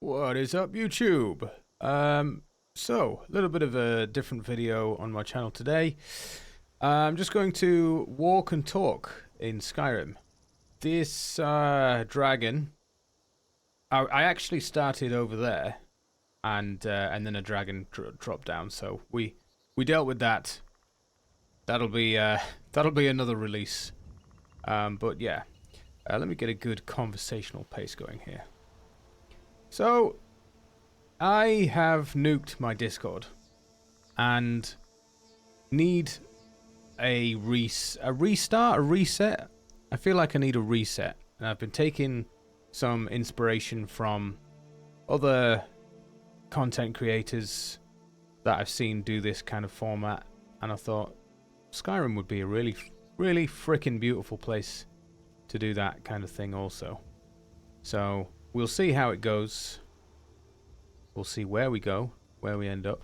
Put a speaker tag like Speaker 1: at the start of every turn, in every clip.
Speaker 1: What is up, YouTube? So, a little bit of a different video on my channel today. I'm just going to walk and talk in Skyrim. This dragon, I actually started over there, and then a dragon dropped down. So we dealt with that. That'll be another release. But yeah, let me get a good conversational pace going here. So, I have nuked my Discord and need a restart, a reset. I feel like I need a reset, and I've been taking some inspiration from other content creators that I've seen do this kind of format, and I thought Skyrim would be a really freaking beautiful place to do that kind of thing also. So, we'll see how it goes. We'll see where we go, where we end up.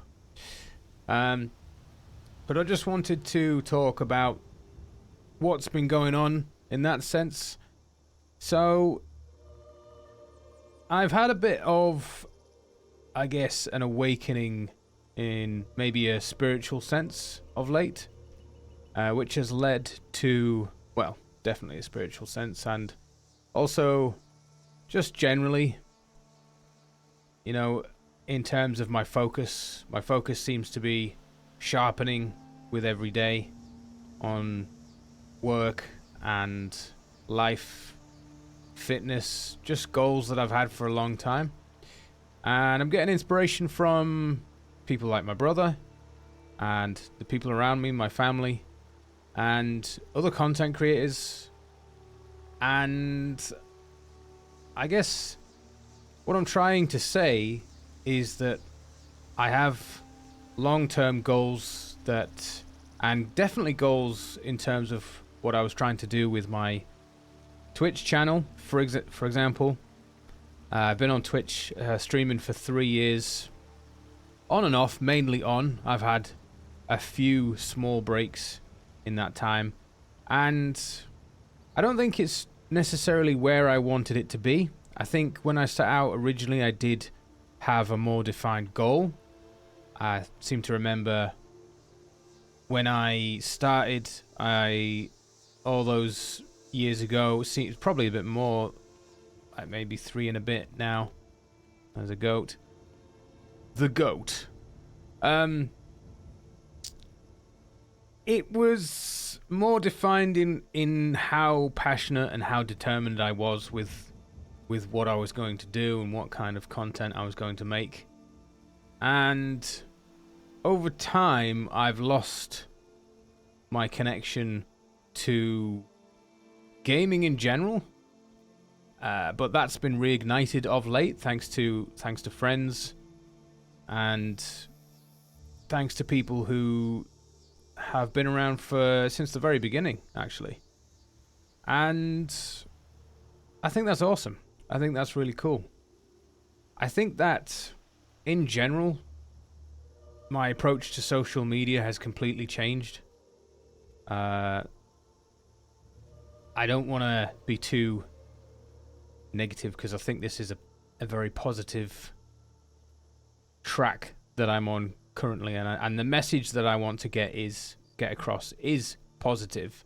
Speaker 1: But I just wanted to talk about what's been going on in that sense. So, I've had a bit of, I guess, an awakening in maybe a spiritual sense of late, which has led to, well, definitely a spiritual sense, and also just generally, you know, in terms of my focus seems to be sharpening with every day on work and life, fitness, just goals that I've had for a long time. And I'm getting inspiration from people like my brother and the people around me, my family, and other content creators. And I guess what I'm trying to say is that I have long-term goals and definitely goals in terms of what I was trying to do with my Twitch channel. For example, I've been on Twitch streaming for 3 years, on and off, mainly on. I've had a few small breaks in that time, and I don't think it's necessarily where I wanted it to be. I think when I set out originally, I did have a more defined goal. I seem to remember when I started, all those years ago, it's probably a bit more, like maybe 3 and a bit now, as a goat. The goat. It was more defined in how passionate and how determined I was with what I was going to do and what kind of content I was going to make. And over time, I've lost my connection to gaming in general. But that's been reignited of late, thanks to friends and thanks to people who have been around since the very beginning, actually. And I think that's awesome. I think that's really cool. I think that, in general, my approach to social media has completely changed. I don't want to be too negative, because I think this is a very positive track that I'm on currently, and the message that I want to get across is positive.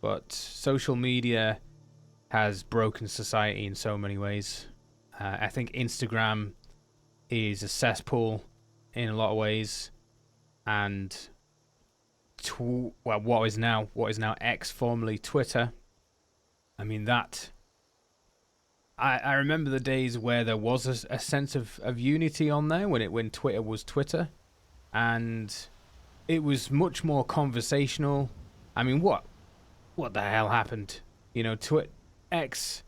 Speaker 1: But social media has broken society in so many ways. I think Instagram is a cesspool in a lot of ways, and what is now X, formerly Twitter. I mean, that I remember the days where there was a sense of unity on there when Twitter was Twitter, and it was much more conversational. I mean, what the hell happened? You know, X,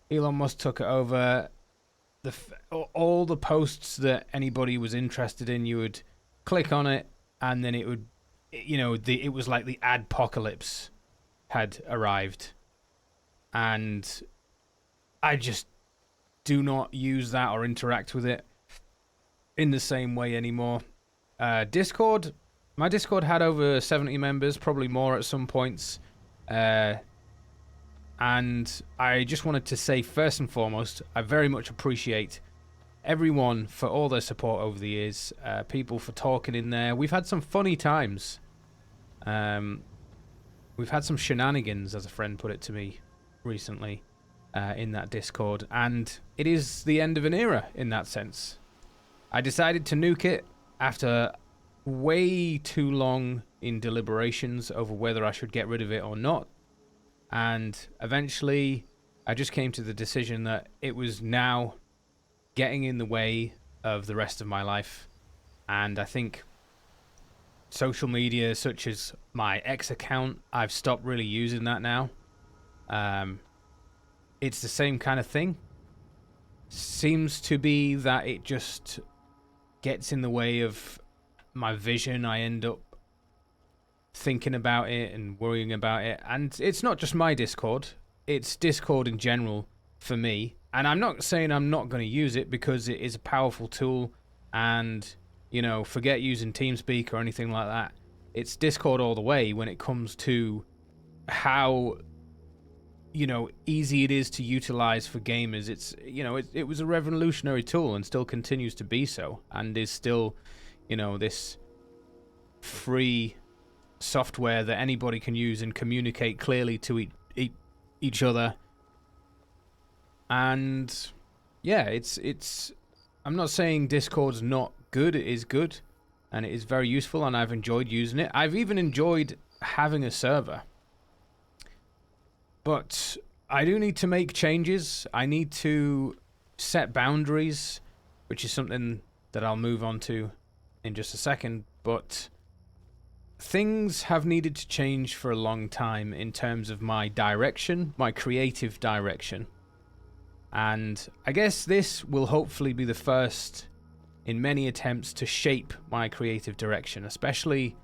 Speaker 1: Elon Musk took it over. All the posts that anybody was interested in, you would click on it, and then it would, it was like the adpocalypse had arrived. And I just do not use that or interact with it in the same way anymore. Discord, my Discord had over 70 members, probably more at some points. And I just wanted to say, first and foremost, I very much appreciate everyone for all their support over the years. People for talking in there. We've had some funny times. We've had some shenanigans, as a friend put it to me recently, in that Discord, and it is the end of an era in that sense. I decided to nuke it after way too long in deliberations over whether I should get rid of it or not, and eventually I just came to the decision that it was now getting in the way of the rest of my life. And I think social media such as my X account, I've stopped really using that now. It's the same kind of thing. Seems to be that it just gets in the way of my vision. I end up thinking about it and worrying about it. And it's not just my Discord. It's Discord in general for me. And I'm not saying I'm not going to use it, because it is a powerful tool. And, you know, forget using TeamSpeak or anything like that. It's Discord all the way when it comes to how, you know, easy it is to utilize for gamers. It's, you know, it was a revolutionary tool and still continues to be so, and is still, you know, this free software that anybody can use and communicate clearly to each other. And yeah, it's I'm not saying Discord's not good. It is good, and it is very useful, and I've enjoyed using it. I've even enjoyed having a server. But I do need to make changes. I need to set boundaries, which is something that I'll move on to in just a second. But things have needed to change for a long time in terms of my direction, my creative direction. And I guess this will hopefully be the first in many attempts to shape my creative direction, especially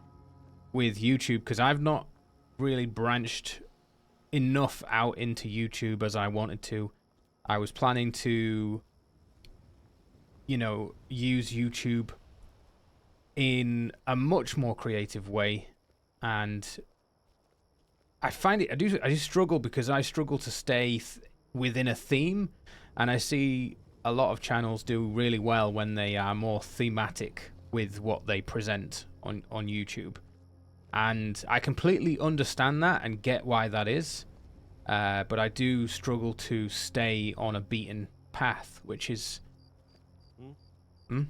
Speaker 1: with YouTube, because I've not really branched enough out into YouTube as I wanted to. I was planning to, you know, use YouTube in a much more creative way, and I find it, I do struggle, because I struggle to stay within a theme, and I see a lot of channels do really well when they are more thematic with what they present on YouTube. And I completely understand that and get why that is. But I do struggle to stay on a beaten path, which is... No,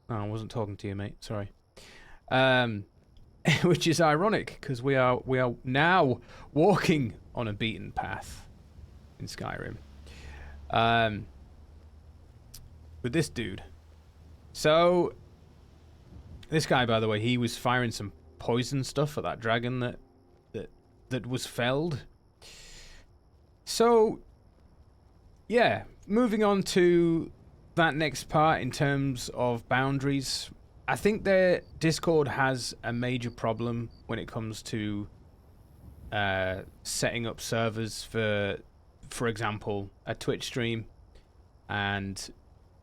Speaker 1: I wasn't talking to you, mate. Sorry. Which is ironic, because we are now walking on a beaten path in Skyrim. With this dude. So, this guy, by the way, he was firing some poison stuff at that dragon that was felled. So, yeah, moving on to that next part in terms of boundaries. I think their Discord has a major problem when it comes to setting up servers for example, a Twitch stream, and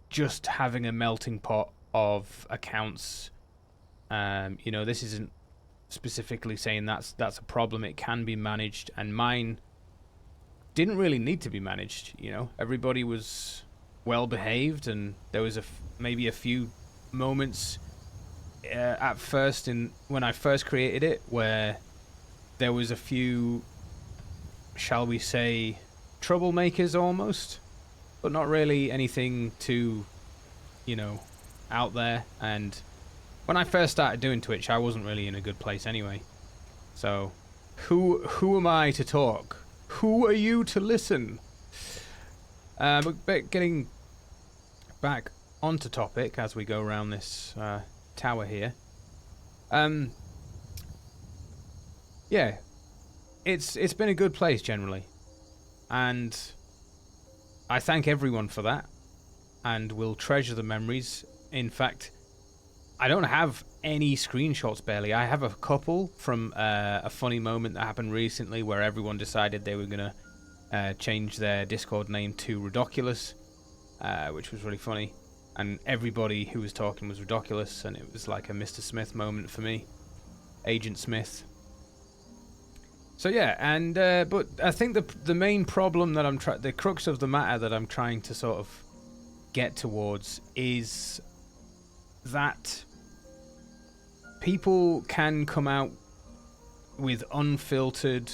Speaker 1: just having a melting pot of accounts. You know, this isn't specifically saying that's a problem. It can be managed, and mine didn't really need to be managed. You know, everybody was well behaved, and there was maybe a few moments at first when I first created it where there was a few, shall we say, troublemakers almost, but not really anything too, you know, out there. And when I first started doing Twitch, I wasn't really in a good place anyway. So who am I to talk? Who are you to listen? But getting back onto topic as we go around this tower here. Yeah, it's been a good place generally, and I thank everyone for that, and will treasure the memories. In fact, I don't have any screenshots barely. I have a couple from a funny moment that happened recently where everyone decided they were gonna change their Discord name to Rudoculus, which was really funny, and everybody who was talking was Rudoculus, and it was like a Mr. Smith moment for me, Agent Smith. So yeah, and but I think the main problem that the crux of the matter that I'm trying to sort of get towards is that people can come out with unfiltered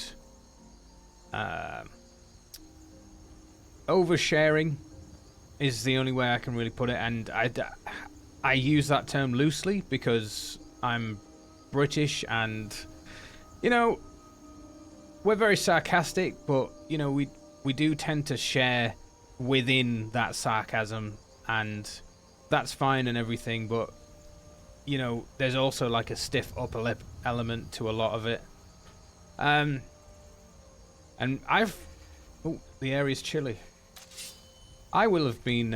Speaker 1: oversharing is the only way I can really put it, and I use that term loosely because I'm British, and you know, we're very sarcastic, but you know, we do tend to share within that sarcasm, and that's fine and everything, but you know, there's also like a stiff upper lip element to a lot of it. And the area's chilly. I will have been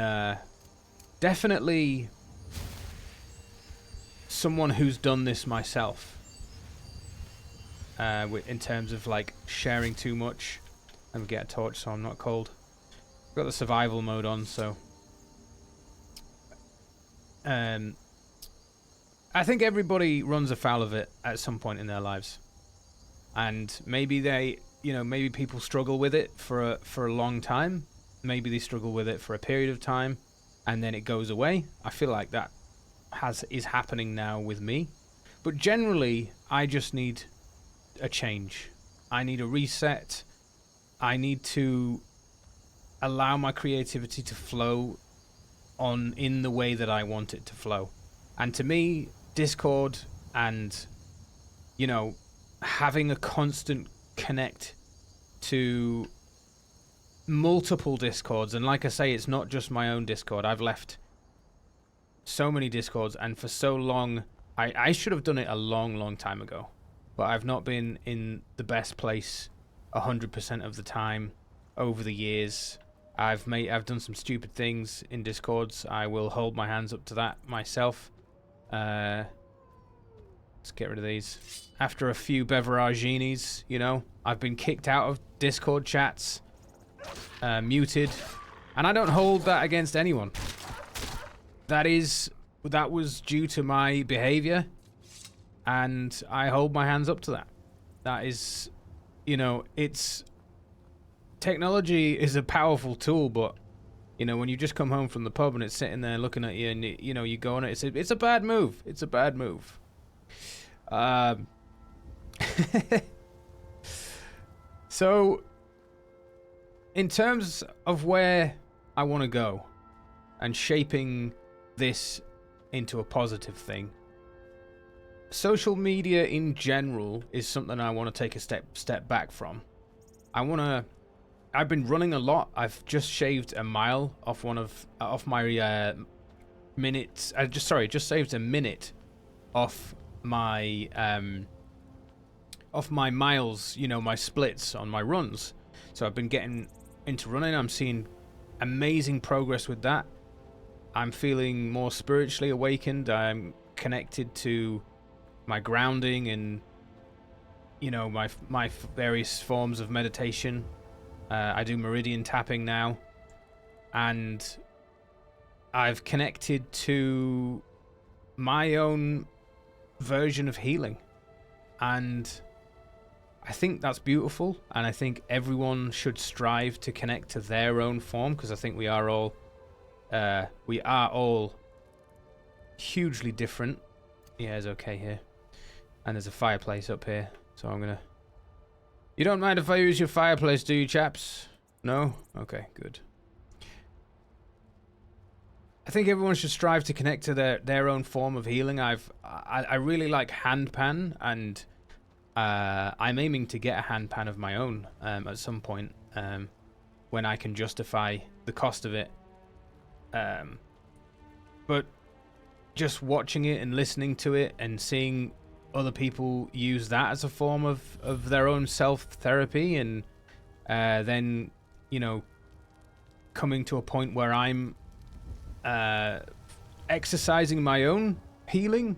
Speaker 1: definitely someone who's done this myself. In terms of like sharing too much. Let me get a torch so I'm not cold. I've got the survival mode on, so I think everybody runs afoul of it at some point in their lives, and maybe maybe people struggle with it for a long time. Maybe they struggle with it for a period of time, and then it goes away. I feel like that is happening now with me, but generally, I just need a change. I need a reset. I need to allow my creativity to flow in the way that I want it to flow. And to me, Discord and, you know, having a constant connect to multiple Discords, and like I say, it's not just my own Discord. I've left so many Discords, and for so long, I should have done it a long time ago, but I've not been in the best place 100% of the time over the years. I've done some stupid things in Discords. I will hold my hands up to that myself. Let's get rid of these. After a few beveraginis, you know, I've been kicked out of Discord chats, muted, and I don't hold that against anyone. That was due to my behavior, and I hold my hands up to that. That is, you know, technology is a powerful tool, but you know, when you just come home from the pub and it's sitting there looking at you, and you know, you go on it, it's a bad move. It's a bad move. So, in terms of where I want to go and shaping this into a positive thing, social media in general is something I want to take a step back from. I've been running a lot. I've just shaved a mile off my minutes. Just saved a minute off my miles, you know, my splits on my runs. So I've been getting into running. I'm seeing amazing progress with that. I'm feeling more spiritually awakened. I'm connected to my grounding and, you know, my various forms of meditation. I do meridian tapping now, and I've connected to my own version of healing, and I think that's beautiful, and I think everyone should strive to connect to their own form, because I think we are all hugely different. Yeah, it's okay here, and there's a fireplace up here, so I'm gonna... You don't mind if I use your fireplace, do you, chaps? No? Okay, good. I think everyone should strive to connect to their own form of healing. I really like handpan, and I'm aiming to get a handpan of my own at some point when I can justify the cost of it. But just watching it and listening to it and seeing other people use that as a form of their own self-therapy, and then, you know, coming to a point where I'm exercising my own healing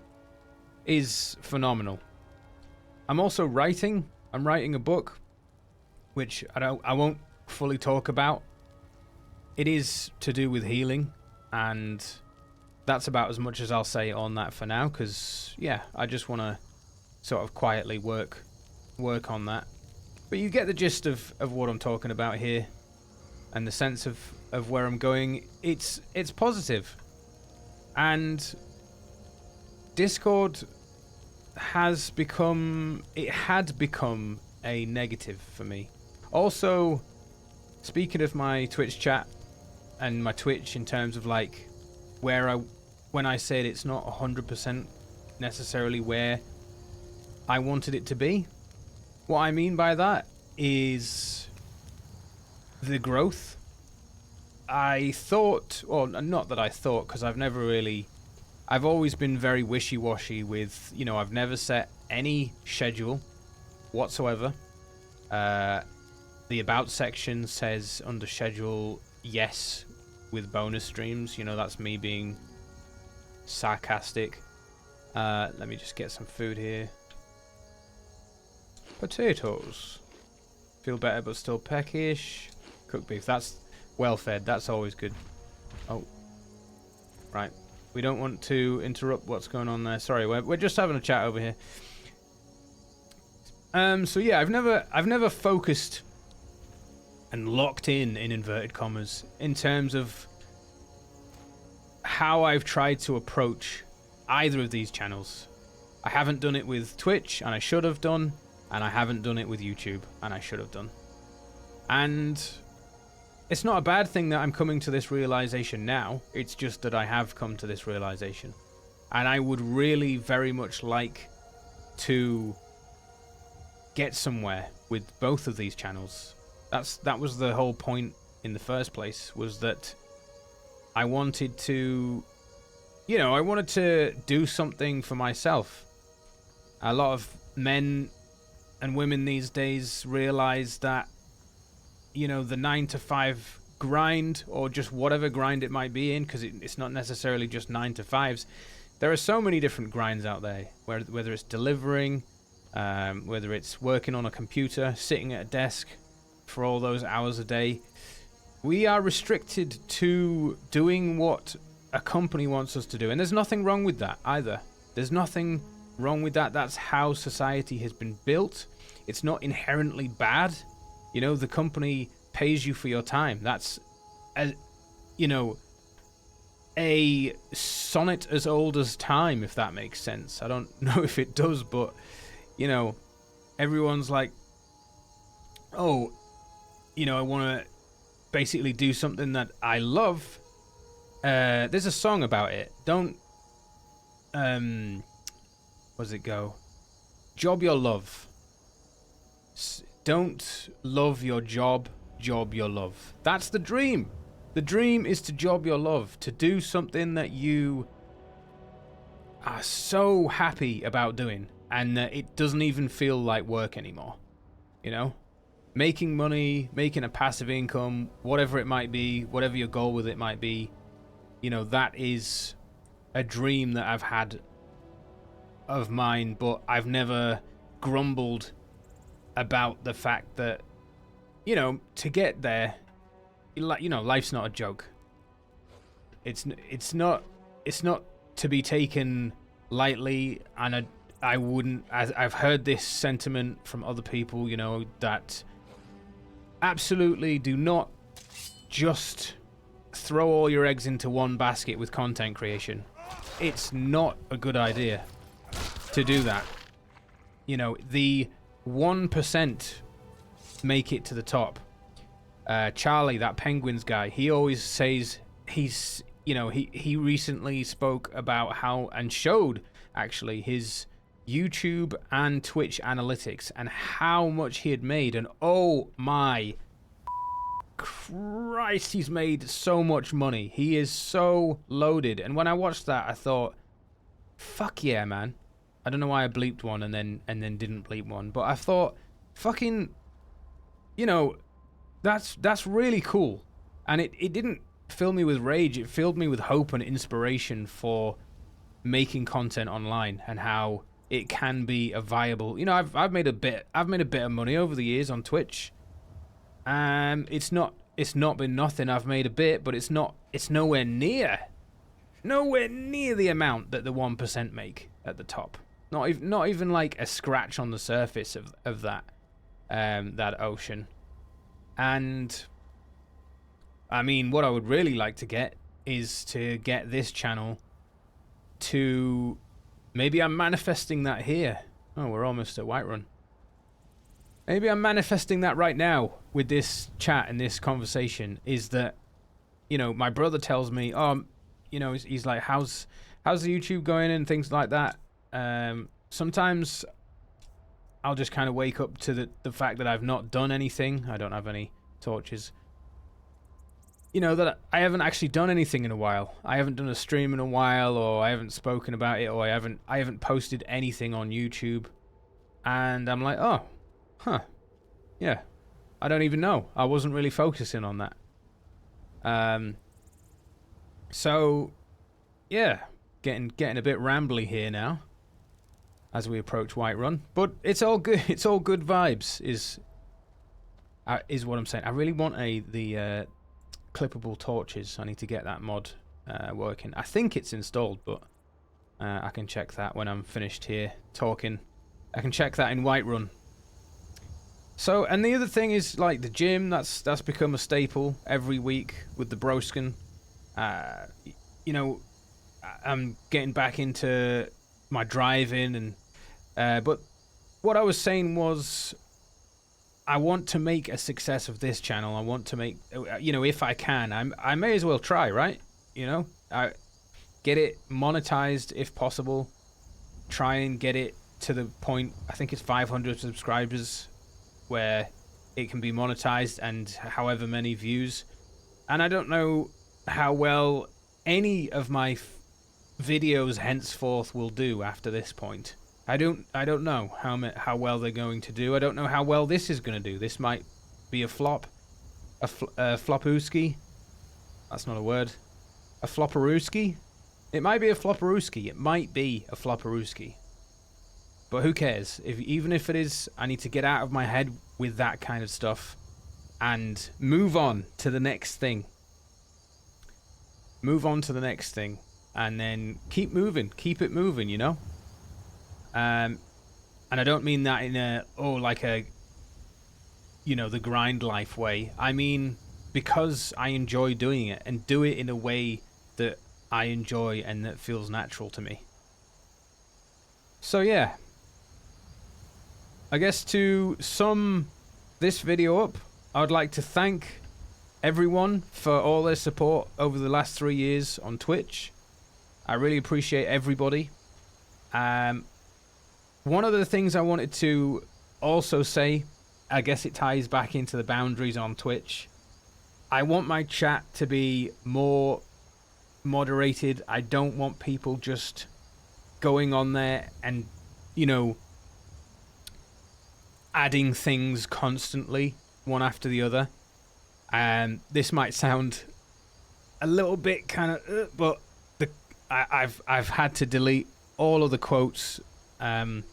Speaker 1: is phenomenal. I'm also writing. I'm writing a book, which I won't fully talk about. It is to do with healing, and that's about as much as I'll say on that for now, because yeah, I just want to sort of quietly work on that. But you get the gist of what I'm talking about here, and the sense of of where I'm going, it's positive. And Discord had become a negative for me. Also, speaking of my Twitch chat and my Twitch in terms of like when I said it's not 100% necessarily where I wanted it to be, what I mean by that is the growth. I thought, well, not that I thought, because I've always been very wishy-washy with, I've never set any schedule whatsoever. The About section says under schedule, yes, with bonus streams. That's me being sarcastic. Let me just get some food here. Potatoes. Feel better but still peckish. Cooked beef. That's well fed. That's always good. Oh. Right. We don't want to interrupt what's going on there. Sorry, we're just having a chat over here. So yeah, I've never focused and locked in inverted commas in terms of how I've tried to approach either of these channels. I haven't done it with Twitch, and I should have done, and I haven't done it with YouTube, and I should have done. And it's not a bad thing that I'm coming to this realization now. It's just that I have come to this realization. And I would really very much like to get somewhere with both of these channels. That was the whole point in the first place, was that I wanted to, I wanted to do something for myself. A lot of men and women these days realize that, the 9-to-5 grind, or just whatever grind it might be in, because it's not necessarily just 9-to-5s. There are so many different grinds out there, whether it's delivering, whether it's working on a computer, sitting at a desk for all those hours a day. We are restricted to doing what a company wants us to do, and there's nothing wrong with that either. There's nothing wrong with that. That's how society has been built. It's not inherently bad. The company pays you for your time. That's a sonnet as old as time, if that makes sense. I don't know if it does, but everyone's like, oh, I want to basically do something that I love. There's a song about it. Don't what does it go? Job your love. Don't love your job, job your love. That's the dream. The dream is to job your love, to do something that you are so happy about doing, and that it doesn't even feel like work anymore. Making money, making a passive income, whatever it might be, whatever your goal with it might be, that is a dream that I've had of mine, but I've never grumbled about the fact that, to get there, life's not a joke. It's not to be taken lightly, and I wouldn't. I've heard this sentiment from other people, that absolutely do not just throw all your eggs into one basket with content creation. It's not a good idea to do that. The 1% make it to the top. Charlie, that Penguins guy, he always says he recently spoke about how, and showed actually, his YouTube and Twitch analytics and how much he had made, and oh my Christ, he's made so much money. He is so loaded. And when I watched that, I thought, fuck yeah, man. I don't know why I bleeped one and then didn't bleep one, but I thought, fucking, that's really cool. And it didn't fill me with rage. It filled me with hope and inspiration for making content online, and how it can be a viable. I've made a bit of money over the years on Twitch. It's not been nothing. I've made a bit, but it's nowhere near the amount that the 1% make at the top. Not even like a scratch on the surface of that ocean. And I mean, what I would really like to get is to get this channel to... Maybe I'm manifesting that here. Oh, we're almost at Whiterun. Maybe I'm manifesting that right now with this chat and this conversation, is that, you know, my brother tells me, oh, you know, he's like, how's the YouTube going and things like that. Sometimes I'll just kind of wake up to the fact that I've not done anything. I don't have any torches. You know, that I haven't actually done anything in a while. I haven't done a stream in a while, or I haven't spoken about it, or I haven't posted anything on YouTube. And I'm like, oh, huh, yeah, I don't even know. I wasn't really focusing on that. So, yeah, getting a bit rambly here now as we approach Whiterun, but it's all good. It's all good vibes. Is what I'm saying. I really want the clippable torches. I need to get that mod working. I think it's installed, but I can check that when I'm finished here talking. I can check that in Whiterun. So, and the other thing is, like, the gym, that's become a staple every week with the Broskin. You know, I'm getting back into my driving, and but what I was saying was, I want to make a success of this channel. I want to make, you know, if I can, I may as well try, right? You know, get it monetized if possible. Try and get it to the point, I think it's 500 subscribers, where it can be monetized and however many views. And I don't know how well any of my videos henceforth will do after this point. I don't know how well they're going to do. I don't know how well this is going to do. This might be a flop. A flopooski. That's not a word. A flopperooski. It might be a flopperooski. It might be a flopperooski. But who cares? Even if it is, I need to get out of my head with that kind of stuff and move on to the next thing. Move on to the next thing. And then keep moving. Keep it moving, you know? And I don't mean that in a, you know, the grind life way. I mean, because I enjoy doing it, and do it in a way that I enjoy and that feels natural to me. So yeah. I guess to sum this video up, I would like to thank everyone for all their support over the last 3 years on Twitch. I really appreciate everybody. One of the things I wanted to also say, I guess it ties back into the boundaries on Twitch. I want my chat to be more moderated. I don't want people just going on there and, you know, adding things constantly, one after the other. This might sound a little bit kind of, but I've had to delete all of the quotes, and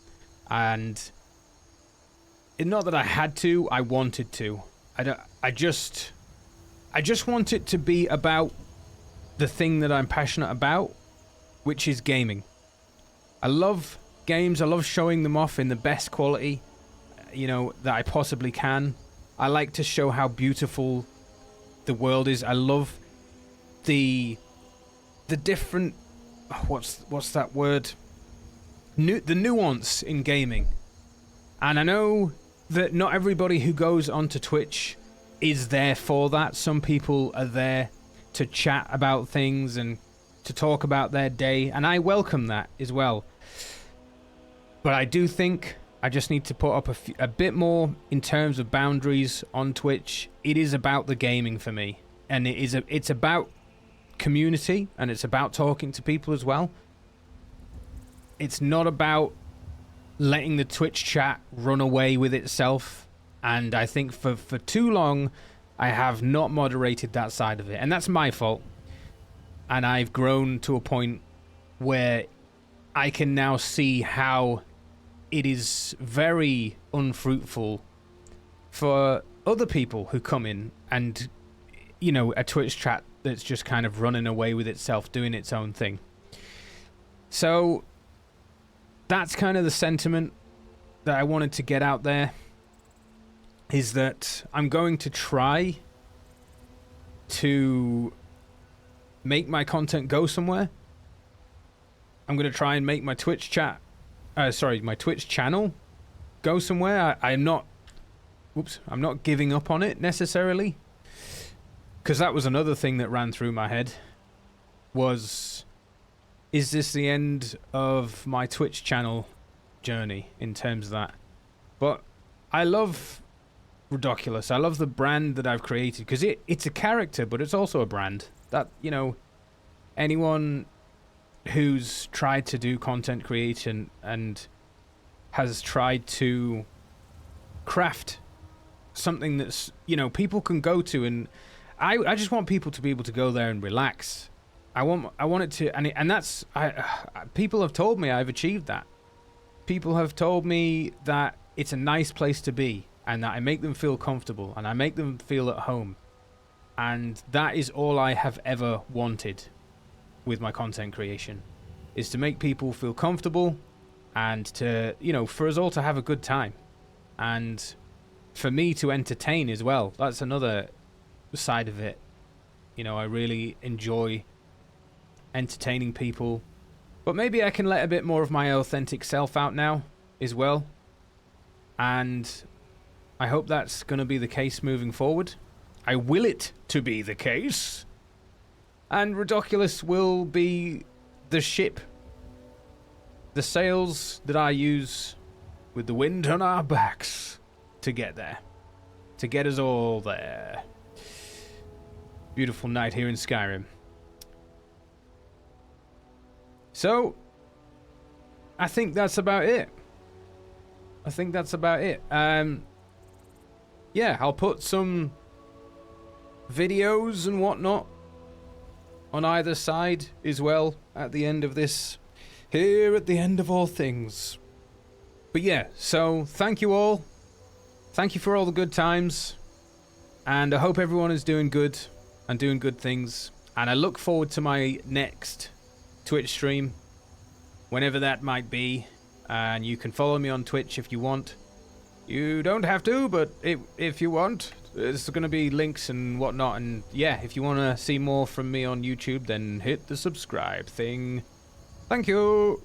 Speaker 1: not that I had to, I wanted to. I just want it to be about the thing that I'm passionate about, which is gaming. I love games. I love showing them off in the best quality, you know, that I possibly can. I like to show how beautiful the world is. I love the different, what's that word? The nuance in gaming. And I know that not everybody who goes onto Twitch is there for that. Some people are there to chat about things and to talk about their day, and I welcome that as well. But I do think I just need to put up a bit more in terms of boundaries on Twitch. It is about the gaming for me, and it's about community, and it's about talking to people as well. It's not about letting the Twitch chat run away with itself, and I think for too long I have not moderated that side of it, and that's my fault. And I've grown to a point where I can now see how it is very unfruitful for other people who come in and, you know, a Twitch chat that's just kind of running away with itself, doing its own thing. So that's kind of the sentiment that I wanted to get out there, is that I'm going to try to make my content go somewhere. I'm going to try and make my Twitch my Twitch channel go somewhere. I'm not giving up on it necessarily. Because that was another thing that ran through my head. Is this the end of my Twitch channel journey in terms of that? But I love Rudoculus. I love the brand that I've created, because it's a character, but it's also a brand. That, you know, anyone who's tried to do content creation and has tried to craft something that's, you know, people can go to, and I just want people to be able to go there and relax. I want it to, and that's, people have told me I've achieved that. People have told me that it's a nice place to be, and that I make them feel comfortable, and I make them feel at home. And that is all I have ever wanted with my content creation, is to make people feel comfortable, and to, you know, for us all to have a good time, and for me to entertain as well. That's another side of it. You know, I really enjoy entertaining people, but maybe I can let a bit more of my authentic self out now as well, and I hope that's going to be the case moving forward. I will it to be the case, and Rudoculus will be the ship, the sails that I use with the wind on our backs to get there, to get us all there. Beautiful night here in Skyrim. So, I think that's about it. Yeah, I'll put some videos and whatnot on either side as well at the end of this, here at the end of all things. But yeah, so thank you all. Thank you for all the good times. And I hope everyone is doing good and doing good things. And I look forward to my next Twitch stream, whenever that might be. And you can follow me on Twitch if you want. You don't have to, but if you want, there's going to be links and whatnot. And yeah, if you want to see more from me on YouTube, then hit the subscribe thing. Thank you.